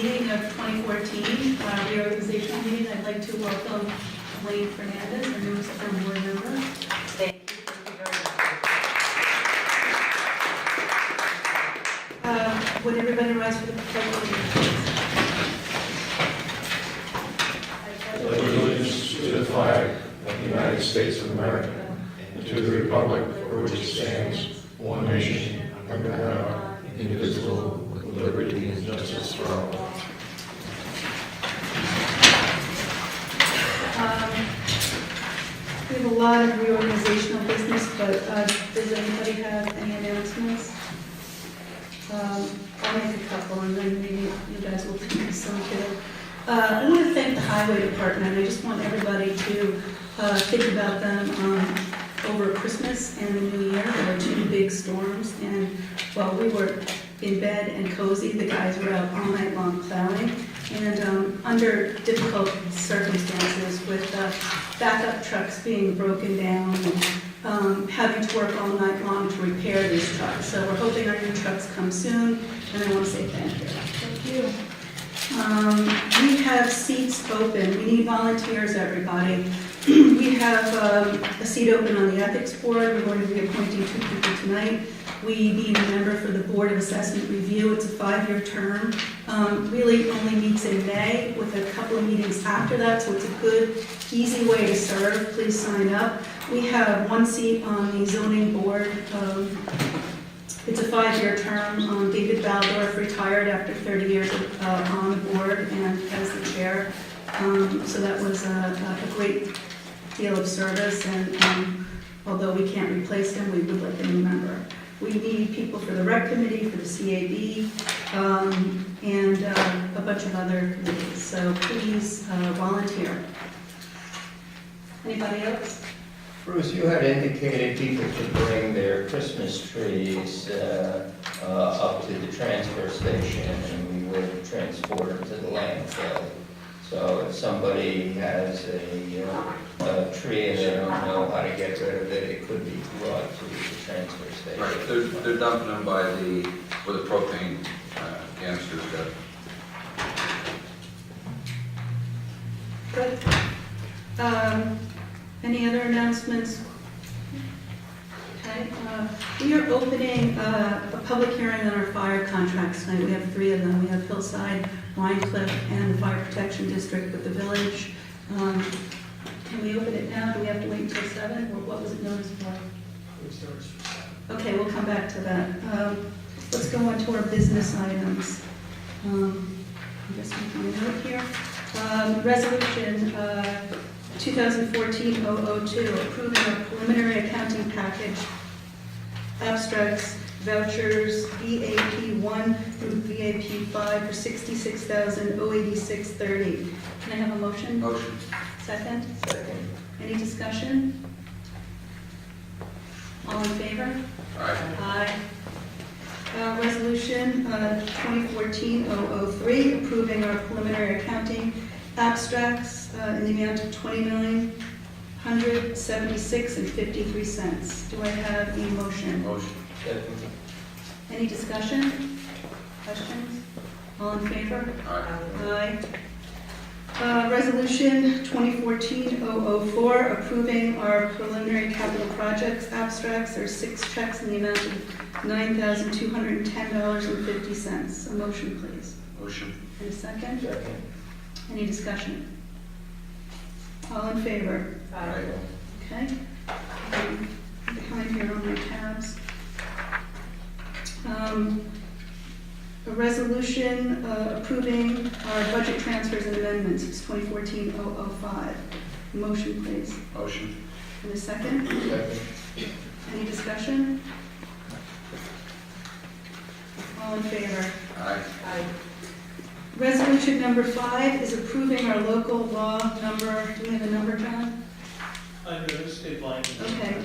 meeting of 2014, reorganizational meeting. I'd like to welcome Wayne Fernandez, our newest board member. Thank you very much. Would everybody rise for the pledge of allegiance? Allegiance to the flag of the United States of America and to the republic for which it stands, one nation, under God, indivisible, with liberty and justice for all. We have a lot of reorganizational business, but does anybody have any announcements? I'll make a couple, and then maybe you guys will think of some too. I want to thank the Highway Department. I just want everybody to think about them over Christmas and the New Year. There were two big storms, and while we were in bed and cozy, the guys were out all night long plowing. And under difficult circumstances, with backup trucks being broken down and having to work all night long to repair these trucks. So we're hoping our new trucks come soon, and I want to say thank you. Thank you. We have seats open. We need volunteers, everybody. We have a seat open on the ethics board. We're going to be appointing 2 people tonight. We need a member for the Board of Assessment Review. It's a 5-year term. Really only meets in May with a couple of meetings after that, so it's a good, easy way to serve. Please sign up. We have 1 seat on the zoning board. It's a 5-year term. David Baldorf retired after 30 years on the board and as the chair. So that was a great deal of service, and although we can't replace him, we would like a new member. We need people for the rec committee, for the CAB, and a bunch of other committees. So please volunteer. Anybody else? Bruce, you had indicated people could bring their Christmas trees up to the transfer station, and we would transport them to the landfill. So if somebody has a tree and they don't know how to get rid of it, it could be brought to the transfer station. Right, they're dumping them by where the propane canisters go. Good. Any other announcements? Okay. We are opening a public hearing on our fire contracts tonight. We have 3 of them. We have Hillside, Rhinecliff, and the Fire Protection District with the village. Can we open it now? Do we have to wait until 7? Or what was it noticed for? Okay, we'll come back to that. Let's go on to our business items. I'm just making a note here. Resolution 2014-002, approving a preliminary accounting package, abstracts, vouchers, VAP 1 through VAP 5 for $66,086.30. Can I have a motion? Motion. Second? Second. Any discussion? All in favor? Aye. Aye. Resolution 2014-003, approving our preliminary accounting abstracts in the amount of $20,176.53. Do I have a motion? Motion. Second. Any discussion? Questions? All in favor? Aye. Aye. Resolution 2014-004, approving our preliminary capital projects abstracts. There are 6 checks in the amount of $9,210.50. A motion, please. Motion. And a second? Second. Any discussion? All in favor? Aye. Okay. Behind here on my tabs. A resolution approving our budget transfers and amendments. It's 2014-005. Motion, please. Motion. And a second? Second. Any discussion? All in favor? Aye. Aye. Resolution number 5 is approving our local law number, do we have a number, John? Under the state line. Okay,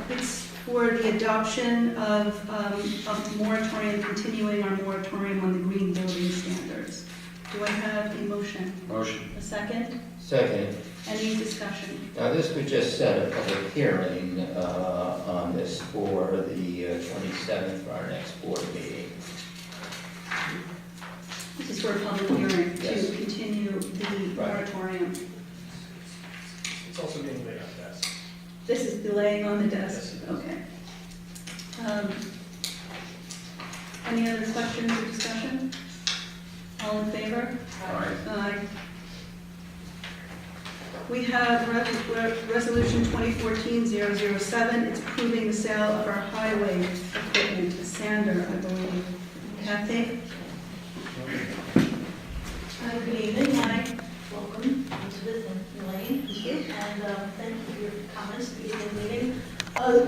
it's for the adoption of moratorium, continuing our moratorium on the green building standards. Do I have a motion? Motion. A second? Second. Any discussion? Now, this would just set a public hearing on this for the 27th for our next board meeting. This is for a public hearing Yes. to continue the Right. moratorium. It's also being laid out, yes. This is the laying on the desk? Yes, it is. Okay. Any other questions or discussion? All in favor? Aye. Aye. We have Resolution 2014-007. It's approving the sale of our highway equipment, a sander, I believe. Kathy? Good evening, hi, welcome, Elizabeth and Elaine. Thank you. And thank you for your comments at the beginning of the meeting.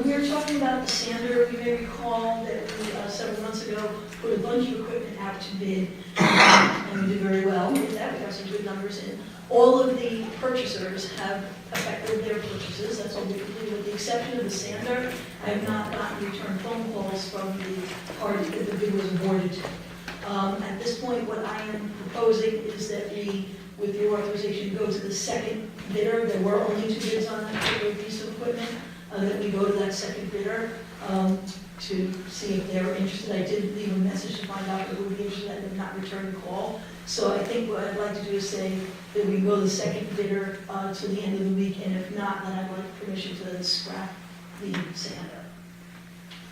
We were talking about the sander. You may recall that we, several months ago, put a bunch of equipment out to bid, and we did very well with that. We got some good numbers in. All of the purchasers have effected their purchases. That's all we could do, with the exception of the sander. I have not gotten return phone calls from the party that the bid was awarded to. At this point, what I am proposing is that we, with the authorization, go to the second bidder. There were only 2 bids on that particular piece of equipment, that we go to that second bidder to see if they're interested. I did leave a message to find out if they would be interested. I did not return the call. So I think what I'd like to do is say that we go to the second bidder to the end of the week, and if not, then I'd like permission to scrap the sander.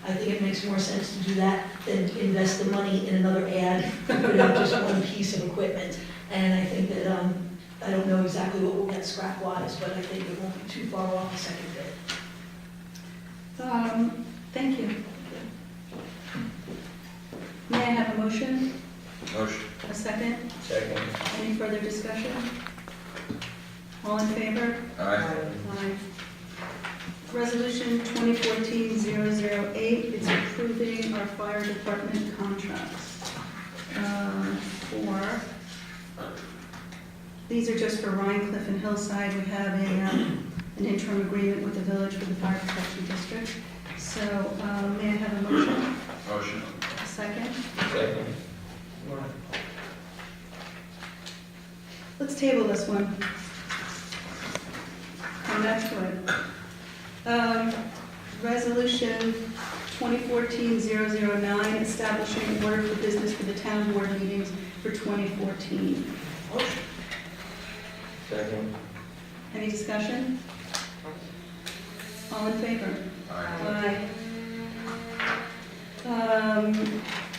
I think it makes more sense to do that than to invest the money in another ad, put out just one piece of equipment. And I think that, I don't know exactly what we'll get scrap-wise, but I think it won't be too far off the second bid. Thank you. May I have a motion? Motion. A second? Second. Any further discussion? All in favor? Aye. Aye. Resolution 2014-008, it's approving our fire department contracts. These are just for Rhinecliff and Hillside. We have an interim agreement with the village for the fire protection district. So may I have a motion? Motion. A second? Second. Let's table this one. Come back to it. Resolution 2014-009, establishing order for business for the town board meetings for 2014. Second. Any discussion? All in favor? Aye. Aye.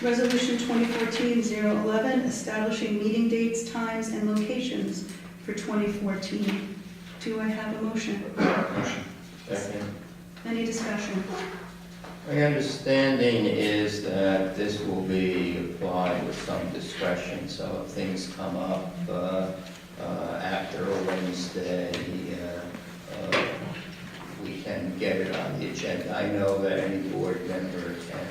Resolution 2014-011, establishing meeting dates, times, and locations for 2014. Do I have a motion? Motion. Second. Any discussion? My understanding is that this will be applied with some discretion, so if things come up after a Wednesday, we can get it on the agenda. I know that any board member can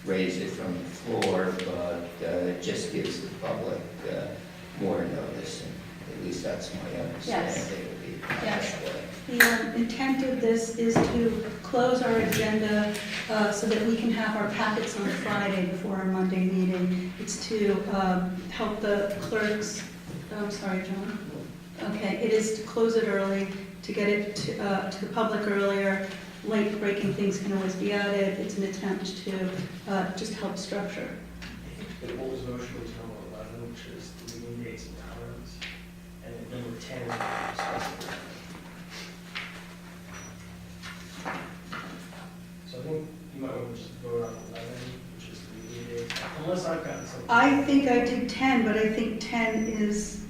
raise it from the floor, but it just gives the public more notice, and at least that's my understanding. It would be Yes. that way. The intent of this is to close our agenda so that we can have our packets on Friday before our Monday meeting. It's to help the clerks, I'm sorry, John. Okay, it is to close it early, to get it to the public earlier. Late-breaking things can always be added. It's an attempt to just help structure. The old motion was number 11, which is the meeting dates and times, and then number 10 is discussing. So I think you might want to just vote on 11, which is the meeting date, unless I've gotten something. I think I did 10, but I think 10 is,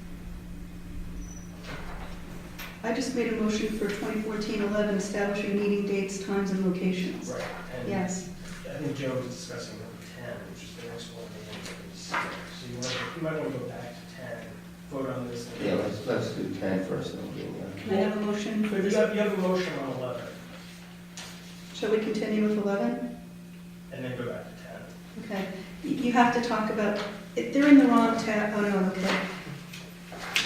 I just made a motion for 2014-11, establishing meeting dates, times, and locations. Right. And Yes. I think Joe was discussing number 10, which is the next one. So you might want to go back to 10, vote on this. Yeah, let's do 10 first, and we'll do Can I have a motion for You this? have a motion on 11, Shall we continue with 11? and then go back to 10. Okay. You have to talk about, they're in the wrong tab, oh no, okay.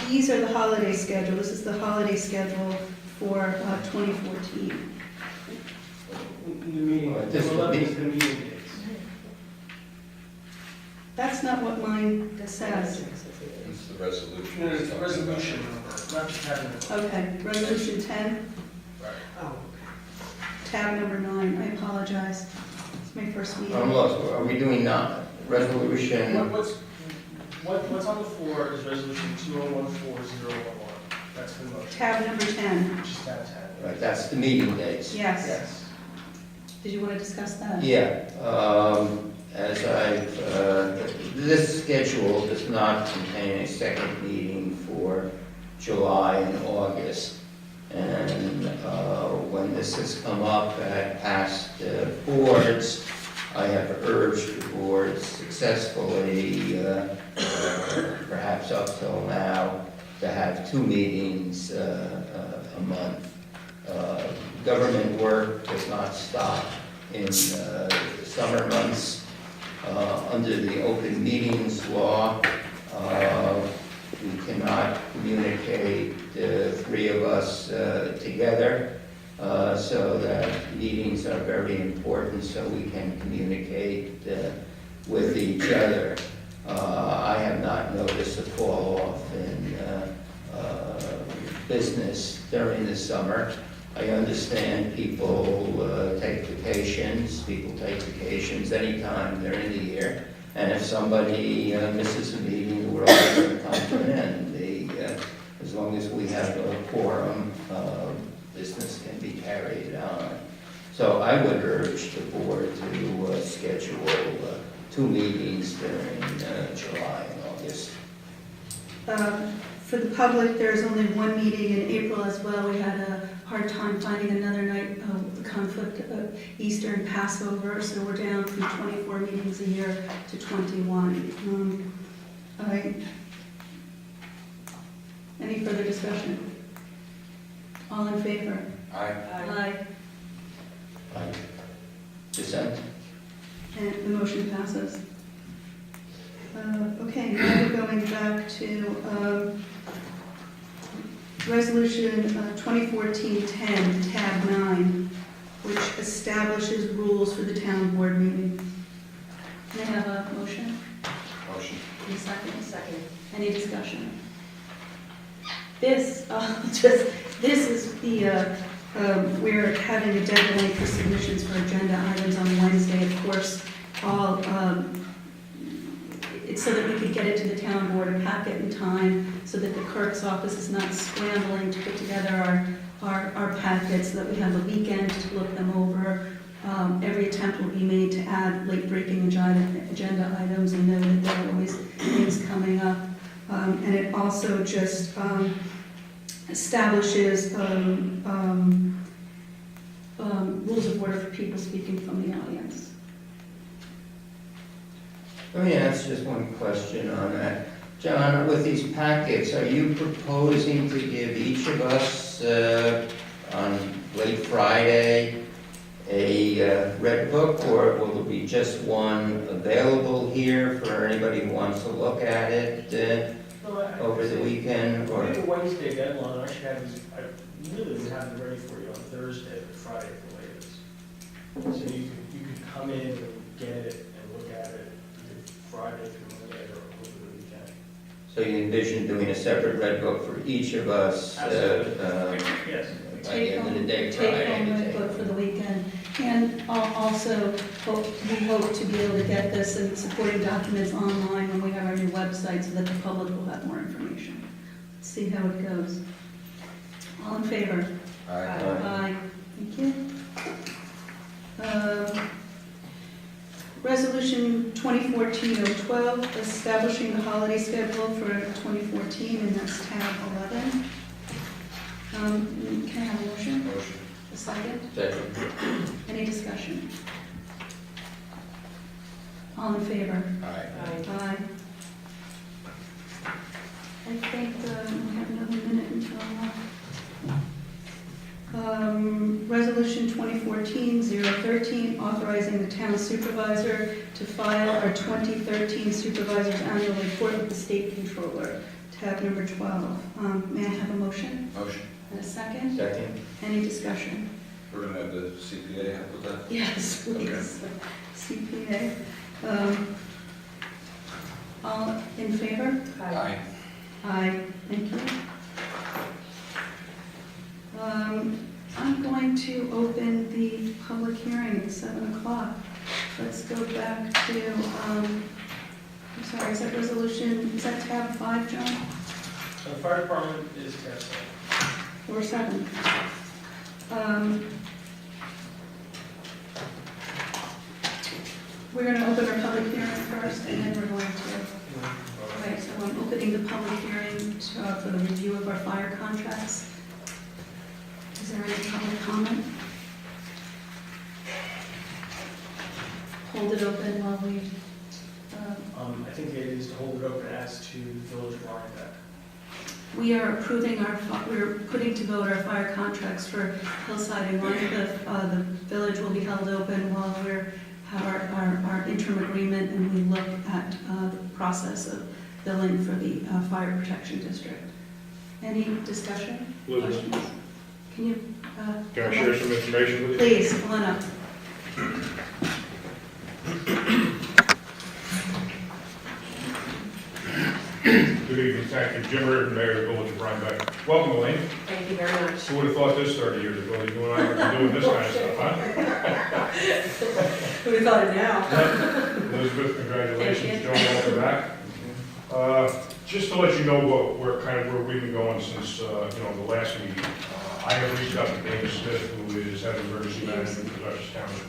These are the holiday schedule. This is the holiday schedule for 2014. The meeting, Well, this number would 11 be- is the meeting dates. That's not what mine says. It's the resolution. No, it's the resolution number, not just having it. Okay, resolution 10, Right. Oh. tab number 9. I apologize. It's my first I'm meeting. lost. Are we doing not resolution? What's, What's on the floor is resolution 2014-011. That's the motion. Tab number 10. Just tab 10. Right, that's the meeting dates. Yes. Yes. Did you want to discuss that? Yeah, as this schedule does not contain a second meeting for July and August. And when this has come up at past boards, I have urged the boards successfully, perhaps up till now, to have 2 meetings a month. Government work does not stop in the summer months. Under the open meetings law, we cannot communicate 3 of us together, so that meetings are very important so we can communicate with each other. I have not noticed a fall off in business during the summer. I understand people take vacations. People take vacations anytime during the year. And if somebody misses a meeting, we're all going to come to an end. As long as we have a quorum, business can be carried on. So I would urge the board to schedule 2 meetings during July and August. For the public, there's only 1 meeting in April as well. We had a hard time finding another night of conflict of Easter and Passover, so we're down from 24 meetings a year to 21. Any further discussion? All in favor? Aye. Aye. Dissent? And the motion passes. Okay, now we're going back to Resolution 2014-10, tab 9, which establishes rules for the town board meeting. Can I have a motion? Motion. Any second? Second. Any discussion? This is the, we're having a deadline for submissions for agenda items on Wednesday, of course, all, it's so that we could get it to the town board and pack it in time, so that the clerk's office is not scrambling to put together our packets, so that we have a weekend to look them over. Every attempt will be made to add late-breaking agenda items. I know that there are always things coming up. And it also just establishes rules of order for people speaking from the audience. Let me ask just one question on that. John, with these packets, are you proposing to give each of us on late Friday a red book, or will there be just one available here for anybody who wants to look at it over the weekend? Or According to Wednesday deadline, I should have these, I really would have them ready for you on Thursday or Friday at the latest. So you could come in and get it and look at it either Friday through Monday or over the weekend. so you envision doing a separate red book for each of us? Absolutely. Yes. By the end of the day, Take Friday. home red book for the weekend. And also, we hope to be able to get this and supporting documents online when we have our new website, so that the public will have more information. Let's see how it goes. All in favor? Aye. Aye. Thank you. Resolution 2014-012, establishing the holiday schedule for 2014, and that's tab 11. Can I have a motion? Motion. A second? Second. Any discussion? All in favor? Aye. Aye. I think we have another minute until Resolution 2014-013, authorizing the town supervisor to file our 2013 supervisor's annual report with the state controller, tab number 12. May I have a motion? Motion. And a second? Second. Any discussion? We're going to have the CPA help with that? Yes, please. CPA. All in favor? Aye. Aye, thank you. I'm going to open the public hearing at 7 o'clock. Let's go back to I'm sorry, is that resolution, is that tab 5, John? The fire department is testing. Or 7? We're going to open our public hearing first, and then we're going to, right, so I'm opening the public hearing for the review of our fire contracts. Is there any public comment? Hold it open while we, I think the idea is to hold it open as to Village of Rhinebeck. we are approving we're putting to vote our fire contracts for Hillside and Rhinecliff. The village will be held open while we're have our interim agreement, and we look at the process of billing for the fire protection district. Any discussion? Elizabeth, Questions? Can you? can I share some information with you? Please, come on up. Good evening, thank you. Jim Reardon, Mayor of the Village of Rhinebeck. Welcome, Elaine. Thank you very much. Who would have thought this 30 years ago, that you and I would be doing this kind of stuff, huh? Who would have thought it now? Elizabeth, congratulations. Thank you. Joan, welcome back. Just to let you know where we've been going since, the last meeting. I have reached out to Dana Smith, who is head of emergency management for Dutchess County.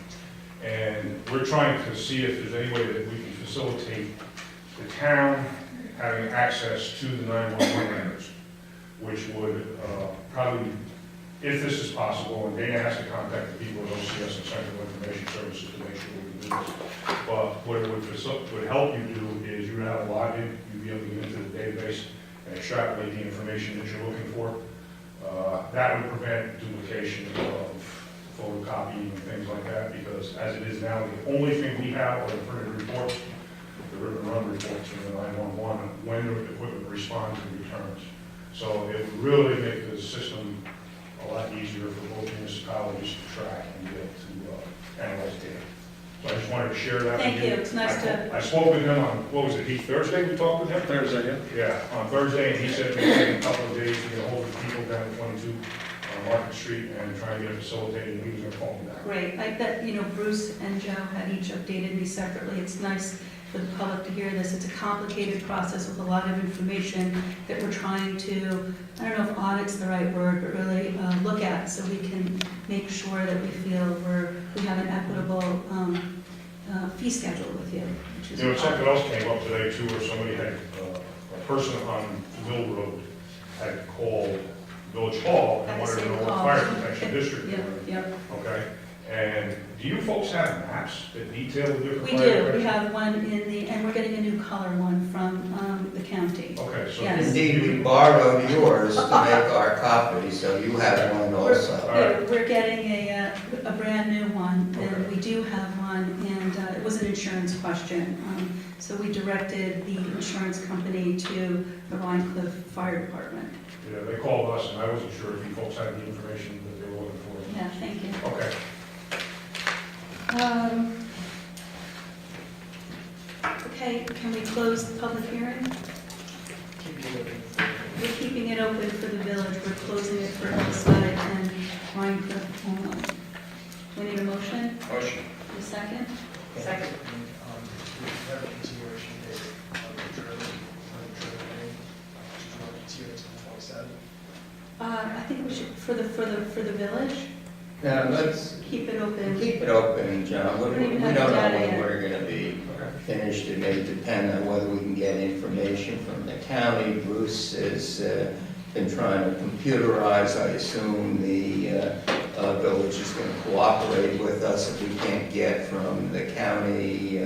And we're trying to see if there's any way that we can facilitate the town having access to the 911 numbers, which would probably, if this is possible, and Dana has to contact the people at OCS and Central Information Services to make sure we can do this. But what it would help you do is you would have a login, you'd be able to get into the database and extrapolate the information that you're looking for. That would prevent duplication of photocopying and things like that, because as it is now, the only thing we have are the printed reports, the rip and run reports from the 911, when the equipment responds and returns. So it would really make the system a lot easier for both municipalities to track and get to analyze data. So I just wanted to share that with you. Thank you, it's nice to, I spoke with him on, what was it, Thursday we talked with him? Thursday, yeah. Yeah, on Thursday, and he said it would take a couple of days to get a hold of the people down at 22 Market Street and try and get it facilitated, and he was going to call me back. great. I bet, Bruce and Joe had each updated me separately. It's nice for the public to hear this. It's a complicated process with a lot of information that we're trying to, I don't know if audit's the right word, but really look at, so we can make sure that we feel we have an equitable fee schedule with you, which is Something else came up today too, where somebody had, a person on Mill Road had called Village Hall and wanted to know what fire protection district they Yeah, were in. yeah. Okay, and do you folks have maps that detail the different We fire do. protection? We have one and we're getting a new color one from the county. Okay, so. Yes. Indeed, we borrowed yours to make our copy, so you have one also. We're getting a brand new one, and we do have one, and it was an insurance question. So we directed the insurance company to the Rhinecliff Fire Department. Yeah, they called us, and I wasn't sure if you folks had the information that they were looking for. Yeah, thank you. Okay. Okay, can we close the public hearing? Keep it open. We're keeping it open for the village. We're closing it for Hillside and Rhinecliff only. We need a motion? Motion. A second? Second. We have a continuation date on the trailer meeting. Do you want to continue it to the 27th? I think we should, for the village, Now, let's keep it open. keep it open, John. We We don't even don't have know the data when yet. we're gonna be finished. It may depend on whether we can get information from the county. Bruce has been trying to computerize. I assume the village is gonna cooperate with us if we can't get from the county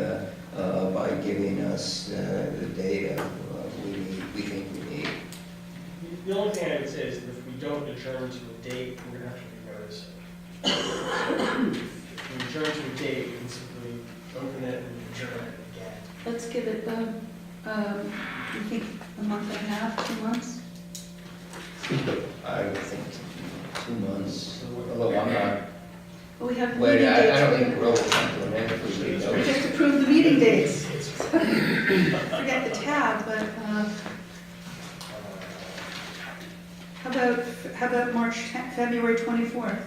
by giving us the data we think we need. The only thing I would say is that if we don't adjourn to a date, we're going to have to renotice it. If we adjourn to a date, we can simply open it and adjourn it again. Let's give it, you think a month and a half, 2 months? I would think 2 months, although I'm not, Well, we have meeting wait, dates. I don't think we'll implement if we leave We those. just approved the meeting dates. Forget the tab, but how about February 24th?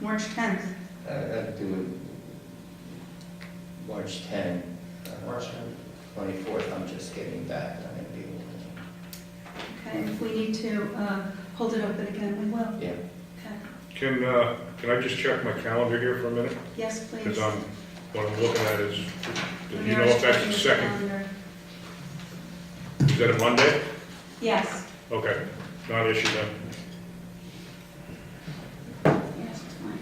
March 10th? Do March 10. March 10th. 24th, I'm just getting back, I'm going to be away. Okay, if we need to hold it open again, we will. Yeah. Okay. Can I just check my calendar here for a minute? Yes, please. Because what I'm looking at is, do you know Mayor's if that's checking the his second, calendar. is that a Monday? Yes. Okay, not an issue then. Yes, it's fine.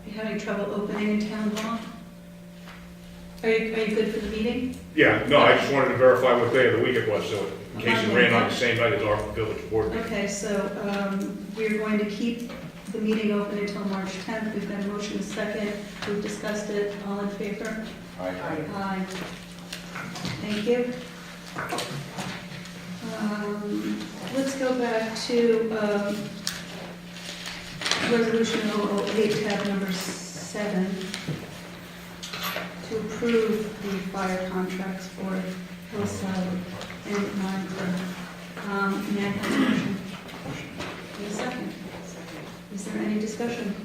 Are you having trouble opening in town hall? Are you good for the meeting? Yeah, no, I just wanted to verify what day of the week it was, so in case it ran on the same night as our village board meeting. Okay, so we're going to keep the meeting open until March 10th. We've got a motion second. We've discussed it. All in favor? Aye. Thank you. Let's go back to Resolution 008, tab number 7, to approve the fire contracts for Hillside and Rhinebeck. May I have a motion? Need a second? Is there any discussion?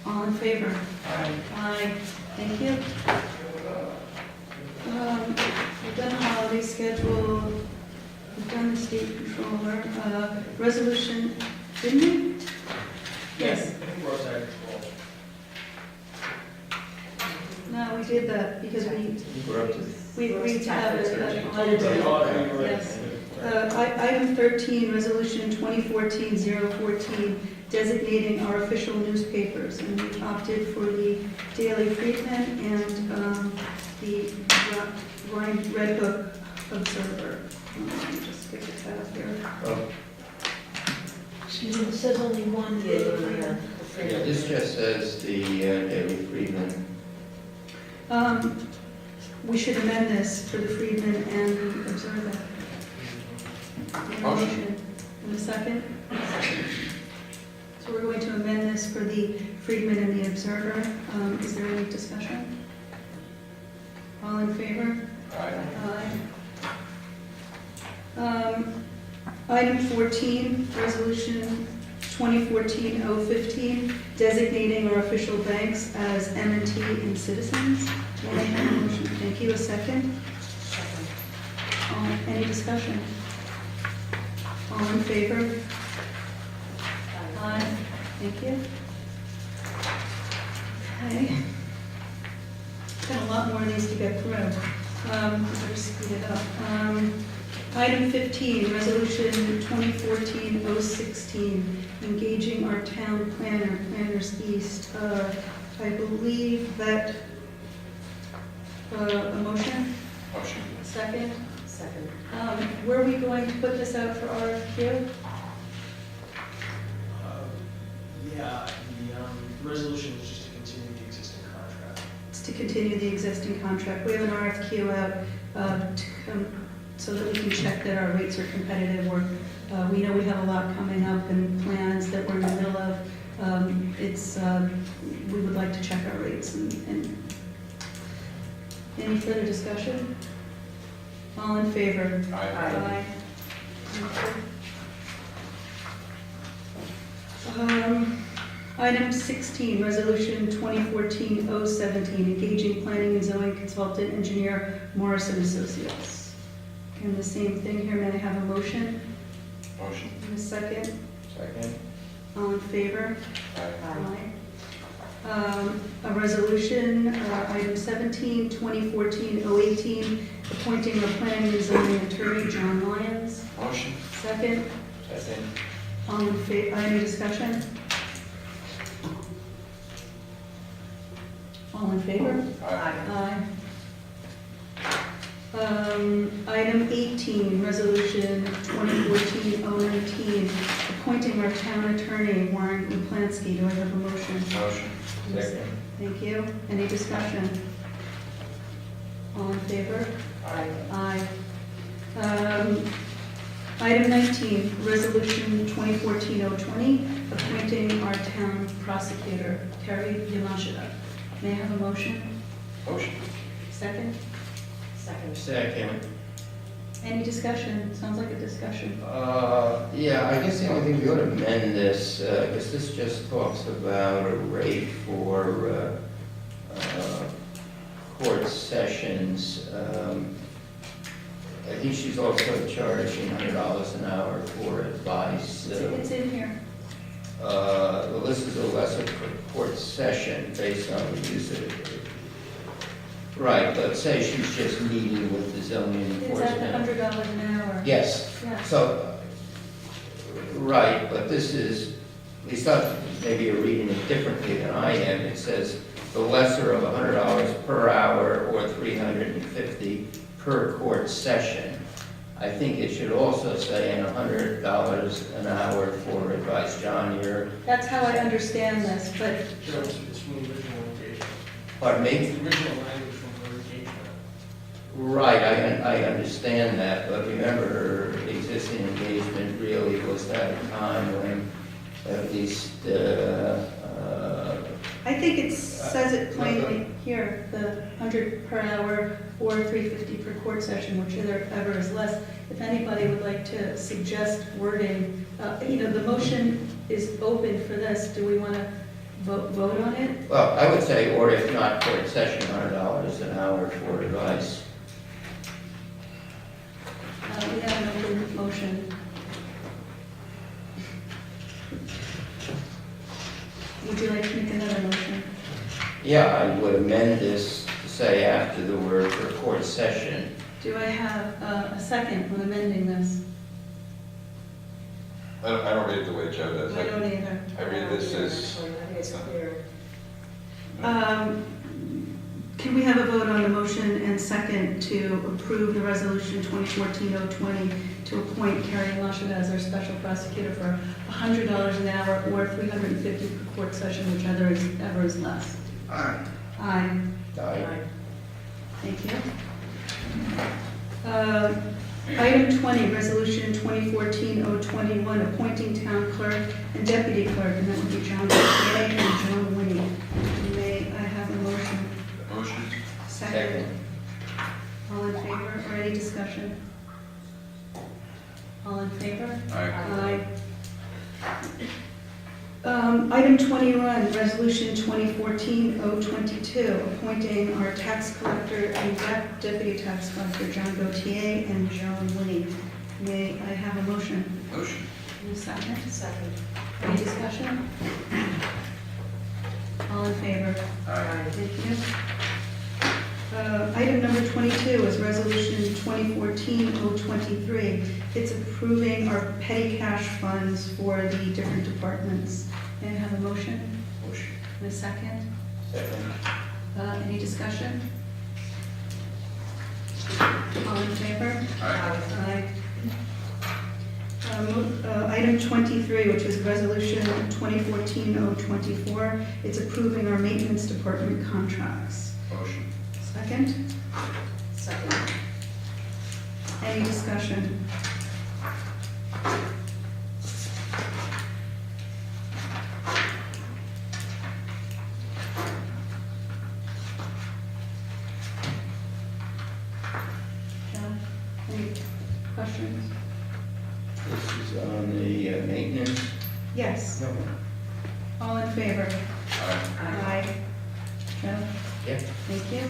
All in favor? Aye. Thank you. We've done the holiday schedule, we've done the state controller, resolution, didn't we? Yes. I think we're outside control. No, we did that because We're up to we agreed to have it. Oh, you're right. Yes. Item 13, Resolution 2014-014, designating our official newspapers, and we opted for the Daily Freedman and the Red Hook Observer. Let me just get the tab here. Excuse me, it says only one. Yeah, this just says the Daily Freedman. We should amend this for the Freedman and the Observer. Motion. In a second? So we're going to amend this for the Freedman and the Observer. Is there any discussion? All in favor? Aye. Item 14, Resolution 2014-015, designating our official banks as M&T and Citizens. May I have a motion? Thank you. A second? Any discussion? All in favor? Aye. Thank you. Okay. Got a lot more of these to get through. Better speed it up. Item 15, Resolution 2014-016, engaging our town planner, Planners East. I believe that, a motion? Motion. Second? Second. Were we going to put this out for RFQ? Yeah, the resolution is just to continue the existing contract. It's to continue the existing contract. We have an RFQ out so that we can check that our rates are competitive. We know we have a lot coming up and plans that we're in the middle of. We would like to check our rates and any further discussion? All in favor? Aye. Item 16, Resolution 2014-017, engaging planning and zoning consultant engineer Morrison Associates. And the same thing here, may I have a motion? Motion. And a second? Second. All in favor? Aye. A resolution, item 17, 2014-018, appointing a planning and zoning attorney, John Lyons. Motion. Second? Second. All in favor, any discussion? All in favor? Aye. Item 18, Resolution 2014-019, appointing our town attorney, Warren Uplansky. Do I have a motion? Motion. Second. Thank you. Any discussion? All in favor? Aye. Aye. Item 19, Resolution 2014-020, appointing our town prosecutor, Terry Yamashita. May I have a motion? Motion. Second? Second. Second. Any discussion? Sounds like a discussion. Yeah, I guess the only thing we ought to amend this, because this just talks about a rate for court sessions. I think she's also charging $100 an hour for advice. It's in here. Well, this is a lesser for court session based on the use of it. Right, let's say she's just meeting with the zoning It's at enforcement. the $100 an hour. Yes, Yeah. so, right, but this is, at least maybe you're reading it differently than I am. It says the lesser of $100 per hour or $350 per court session. I think it should also say $100 an hour for advice. John, you're, That's how I understand this, but It's from the original engagement. pardon me? It's the original language from her engagement. Right, I understand that, but remember, her existing engagement really was at a time when at least, I think it says it plainly here, the 100 per hour or 350 per court session, whichever is less. If anybody would like to suggest wording, the motion is open for this. Do we want to vote on it? well, I would say, or if not court session, $100 an hour for advice. We have an open motion. Would you like to make another motion? Yeah, I would amend this to say after the word for court session. Do I have a second on amending this? I don't read it the way Joe does. I don't either. I read this as, I think it's clear. Can we have a vote on the motion and second to approve the resolution 2014-020 to appoint Carrie Lasha as our special prosecutor for $100 an hour or $350 per court session, whichever is less? Aye. Aye. Aye. Thank you. Item 20, resolution 2014-021, appointing town clerk and deputy clerk, and that would be John Gay and John Winnie. May I have a motion? motion? Second. All in favor, or any discussion? All in favor? Aye. Item 21, resolution 2014-022, appointing our tax collector and deputy tax collector, John Gautier and Joan Winnie. May I have a motion? Motion. Any second? Second. Any discussion? All in favor? Aye. Thank you. Item number 22 is resolution 2014-023. It's approving our petty cash funds for the different departments. May I have a motion? Motion. And a second? Second. Any discussion? All in favor? Aye. Item 23, which is resolution 2014-024. It's approving our maintenance department contracts. Motion. Second? Second. Any discussion? John, any questions? This is on the maintenance. Yes. No. All in favor? Aye. Aye. Joe? Yeah. Thank you.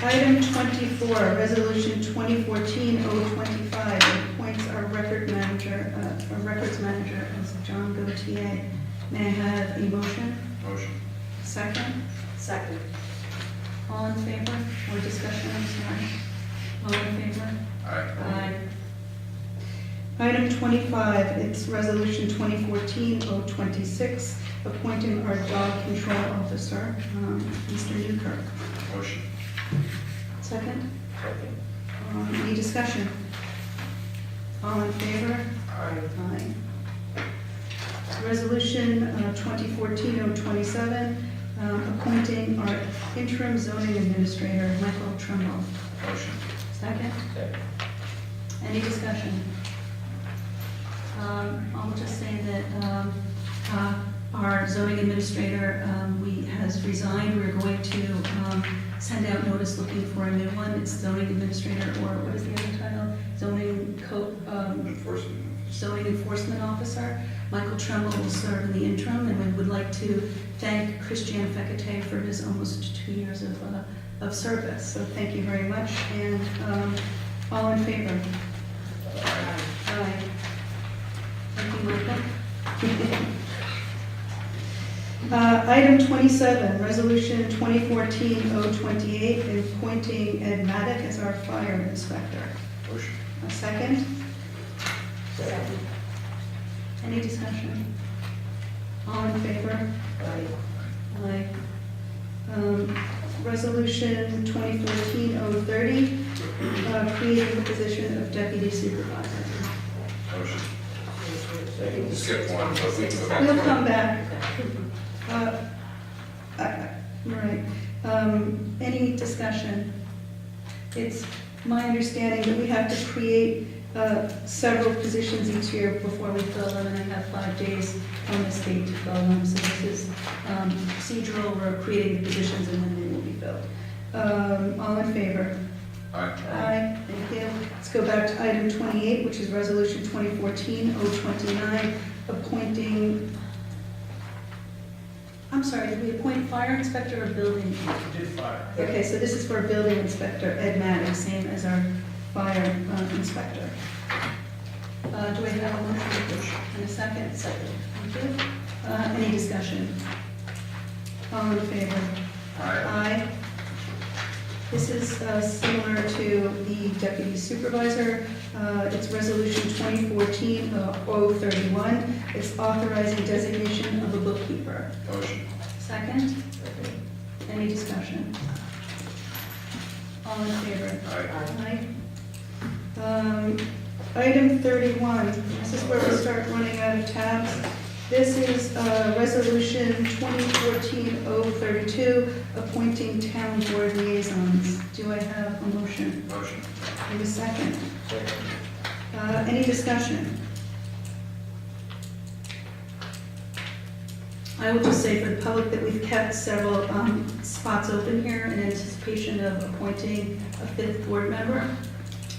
Item 24, resolution 2014-025, appoints our records manager as John Gautier. May I have a motion? Motion. Second? Second. All in favor? Or discussion, I'm sorry. All in favor? Aye. Item 25, it's resolution 2014-026, appointing our dog control officer, Mr. Newkirk. Motion. Second? Second. Any discussion? All in favor? Aye. Aye. Resolution 2014-027, appointing our interim zoning administrator, Michael Trumbull. Motion. Second? Second. Any discussion? I'll just say that our zoning administrator, has resigned. We're going to send out notice looking for a new one. It's zoning administrator, or what is the other title? Zoning enforcement officer. Michael Tremble will serve in the interim, and we would like to thank Christian Fekete for his almost 2 years of service. So thank you very much, and all in favor? Aye. Thank you, Michael. Item 27, Resolution 2014-028, appointing Ed Maddock as our fire inspector. Motion. A second? Second. Any discussion? All in favor? Aye. Resolution 2014-030, creating the position of deputy supervisor. Motion. Second. Skip one, but we can go back. We'll come back. Right. Any discussion? It's my understanding that we have to create several positions each year before we fill them, and I have 5 days on the state to fill them. So this is procedural. We're creating the positions and when they will be filled. All in favor? Aye. Aye, thank you. Let's go back to item 28, which is Resolution 2014-029, appointing, I'm sorry, did we appoint fire inspector or building? We did fire. Okay, so this is for building inspector, Ed Maddox, same as our fire inspector. Do I have a motion? And a second? Second. Thank you. Any discussion? All in favor? Aye. Aye. This is similar to the deputy supervisor. It's Resolution 2014-031. It's authorizing designation of a bookkeeper. Motion. Second? Second. Any discussion? All in favor? Aye. Aye. Item 31, this is where we start running out of tabs. This is Resolution 2014-032, appointing town board liaisons. Do I have a motion? Motion. And a second? Second. Any discussion? I will just say for the public that we've kept several spots open here in anticipation of appointing a 5th board member.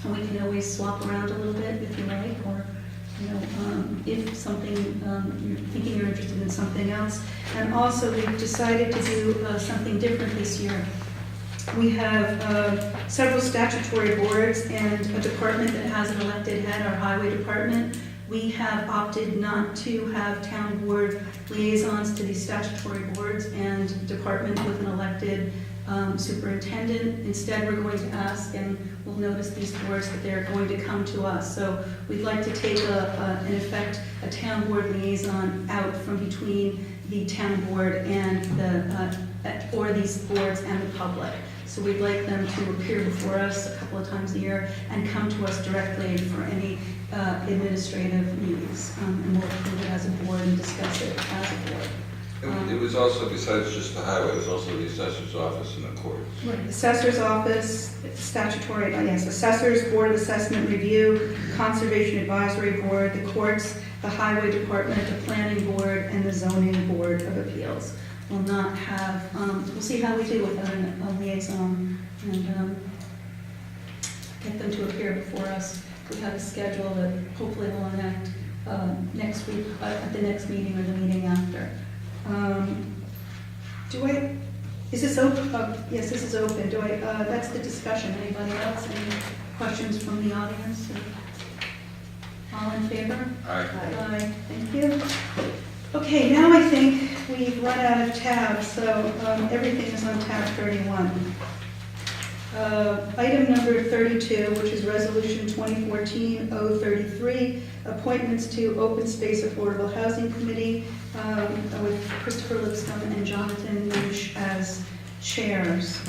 And we can always swap around a little bit if you like, or if something, you're thinking you're interested in something else. And also, we've decided to do something different this year. We have several statutory boards and a department that has an elected head, our highway department. We have opted not to have town board liaisons to these statutory boards and department with an elected superintendent. Instead, we're going to ask, and we'll notice these boards, that they're going to come to us. So we'd like to take, in effect, a town board liaison out from between the town board and or these boards and the public. So we'd like them to appear before us a couple of times a year and come to us directly for any administrative needs. And we'll approve it as a board and discuss it as a board. It was also, besides just the highway, it was also the assessor's office and the courts. Right, assessor's office, statutory, yes, assessors, board of assessment review, conservation advisory board, the courts, the highway department, the planning board, and the zoning board of appeals. We'll not have, we'll see how we do without a liaison and get them to appear before us. We have a schedule that hopefully will enact next week, at the next meeting or the meeting after. Is this open? Yes, this is open. That's the discussion. Anybody else? Any questions from the audience? All in favor? Aye. Aye. Thank you. Okay, now I think we've run out of tabs, so everything is on tab 31. Item number 32, which is Resolution 2014-033, appointments to Open Space Affordable Housing Committee with Christopher Lipscomb and Jonathan Lynch as chairs.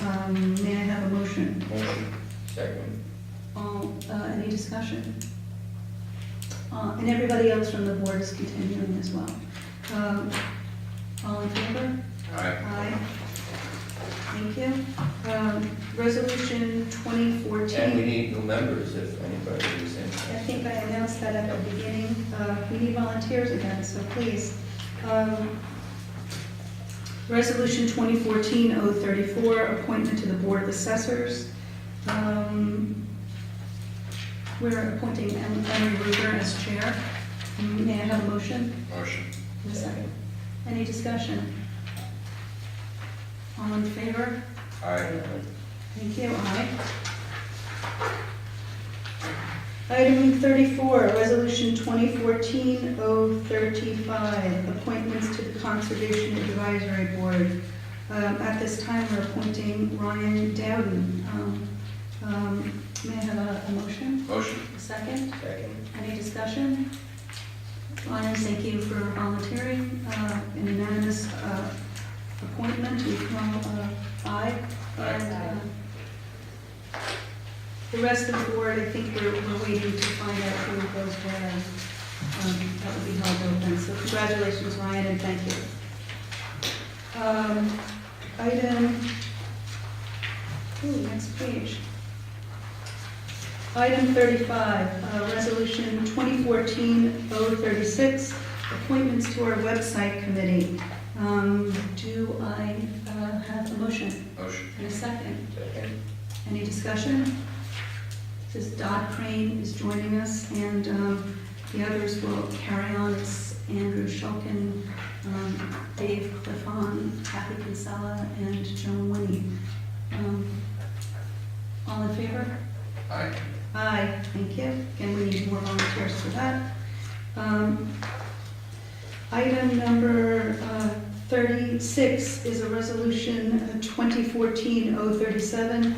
May I have a motion? Motion. Second. Any discussion? And everybody else from the board is continuing as well. All in favor? Aye. Aye. Thank you. Resolution And we 2014. need new members if anybody is I interested. think I announced that at the beginning. We need volunteers again, so please. Resolution 2014-034, appointment to the Board of Assessors. We're appointing Emery Ruger as chair. May I have a motion? Motion. And a second. Any discussion? All in favor? Aye. Thank you. Aye. Item 34, Resolution 2014-035, appointments to the Conservation Advisory Board. At this time, we're appointing Ryan Dowden. May I have a motion? Motion. A second? Second. Any discussion? Ryan, thank you for volunteering. An unanimous appointment. We call aye. And the rest of the board, I think we're waiting to find out who goes where. That will be held open. So congratulations, Ryan, and thank you. Next page. Item 35, Resolution 2014-036, appointments to our website committee. Do I have a motion? Motion. And a second? Second. Any discussion? This is Dodd Crane is joining us, and the others will carry on. It's Andrew Shulkin, Dave Cliffon, Kathy Kinsella, and Joan Winnie. All in favor? Aye. Aye, thank you. Again, we need more volunteers for that. Item number 36 is a resolution 2014-037,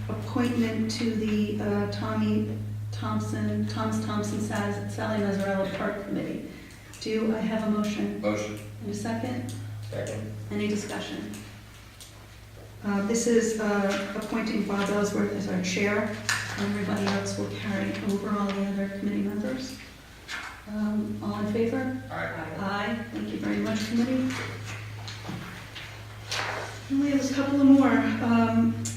appointment to the Thomas Thompson, Sally Mazzarella Park Committee. Do I have a motion? Motion. And a second? Second. Any discussion? This is appointing Bob Ellsworth as our chair. Everybody else will carry over all the other committee members. All in favor? Aye. Aye. Thank you very much, committee. And we have a couple of more.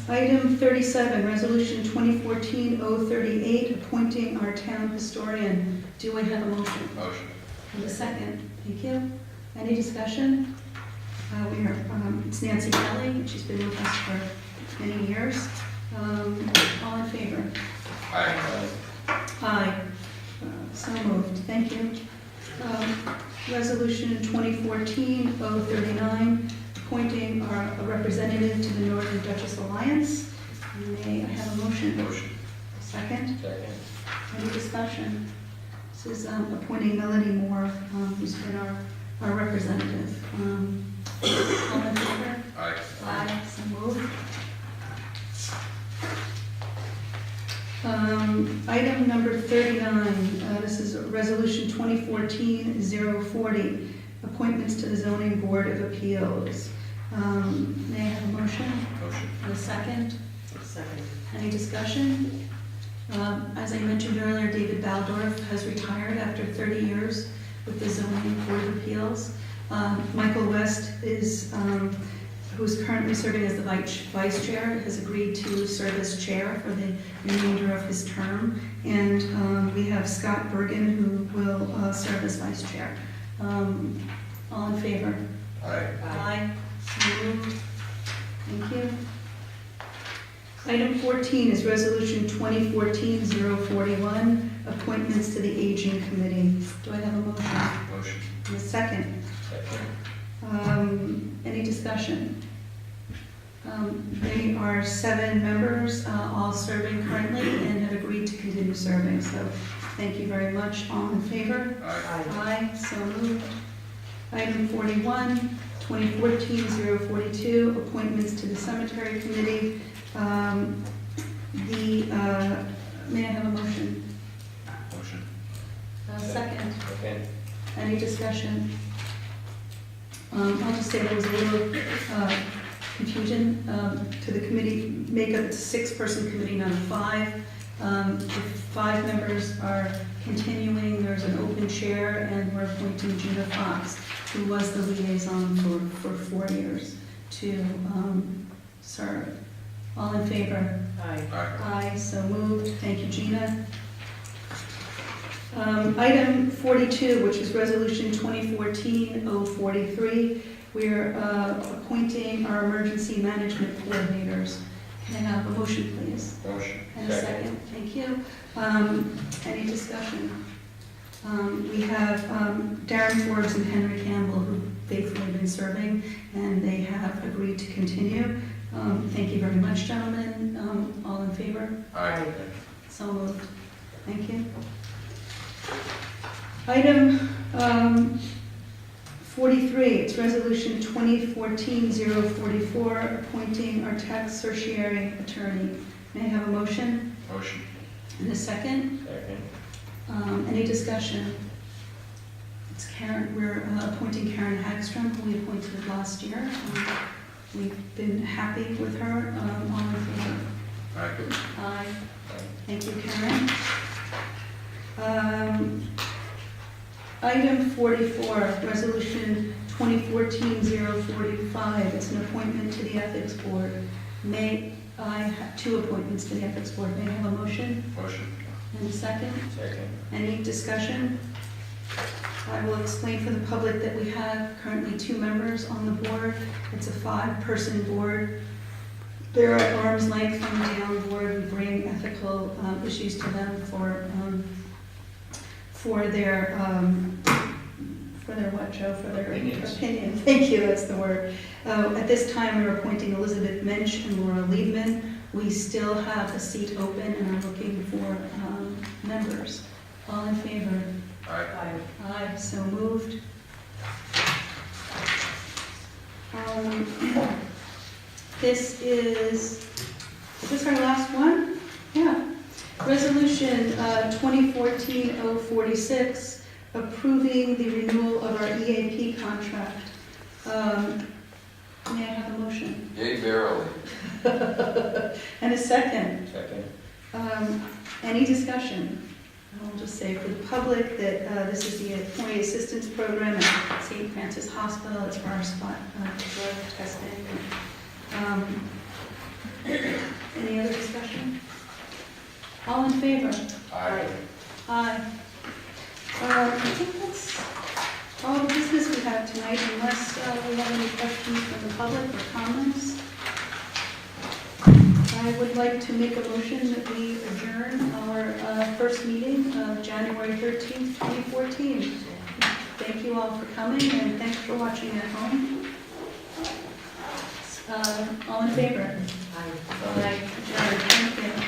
Item 37, Resolution 2014-038, appointing our town historian. Do I have a motion? Motion. And a second. Thank you. Any discussion? It's Nancy Kelly, and she's been with us for many years. All in favor? Aye. Aye. So moved. Thank you. Resolution 2014-039, appointing a representative to the Northern Duchess Alliance. May I have a motion? Motion. Second? Second. Any discussion? This is appointing Melody Moore, who's been our representative. All in favor? Aye. Aye. So moved. Item number 39, this is Resolution 2014-040, appointments to the Zoning Board of Appeals. May I have a motion? Motion. And a second? Second. Any discussion? As I mentioned earlier, David Baldorf has retired after 30 years with the Zoning Board of Appeals. Michael West is, who's currently serving as the vice chair, has agreed to serve as chair for the remainder of his term. And we have Scott Bergen, who will serve as vice chair. All in favor? Aye. Aye. So moved. Thank you. Item 14 is Resolution 2014-041, appointments to the Aging Committee. Do I have a motion? Motion. And a second? Second. Any discussion? They are 7 members, all serving currently, and have agreed to continue serving. So thank you very much. All in favor? Aye. Aye. So moved. Item 41, 2014-042, appointments to the Cemetery Committee. May I have a motion? Motion. Second. Second. Any discussion? I'll just say there was a little confusion to the committee makeup. It's a 6-person committee, not a 5. If 5 members are continuing, there's an open chair, and we're appointing Gina Fox, who was the liaison for 4 years, to serve. All in favor? Aye. Aye. Aye, so moved. Thank you, Gina. Item 42, which is Resolution 2014-043, we're appointing our emergency management coordinators. Can I have a motion, please? Motion. And a second, thank you. Any discussion? We have Darren Forbes and Henry Campbell, who faithfully been serving, and they have agreed to continue. Thank you very much, gentlemen. All in favor? Aye. So moved. Thank you. Item 43, it's Resolution 2014-044, appointing our tax certiorari attorney. May I have a motion? Motion. And a second? Second. Any discussion? It's Karen, we're appointing Karen Hagstrom, who we appointed last year. We've been happy with her. All in favor? Aye. Aye. Thank you, Karen. Item 44, Resolution 2014-045. It's an appointment to the Ethics Board. May I have 2 appointments to the Ethics Board? May I have a motion? Motion. And a second? Second. Any discussion? I will explain for the public that we have currently 2 members on the board. It's a 5-person board. They're at arm's length from the town board. We bring ethical issues to them for their what, Joe? For their Opinions. opinion. Thank you, that's the word. At this time, we're appointing Elizabeth Mensch and Laura Liebman. We still have a seat open and are looking for members. All in favor? Aye. Aye, so moved. This is this our last one? Yeah. Resolution 2014-046, approving the renewal of our EAP contract. May I have a motion? Yea, verily. And a second. Second. Any discussion? I'll just say for the public that this is the Employee Assistance Program at St. Francis Hospital. It's for our spot drug testing. Any other discussion? All in favor? Aye. Aye. I think that's all the business we have tonight, unless we have any questions from the public or comments. I would like to make a motion that we adjourn our first meeting of January 13th, 2014. Thank you all for coming, and thanks for watching at home. All in favor? Aye. Adjourned. Thank you.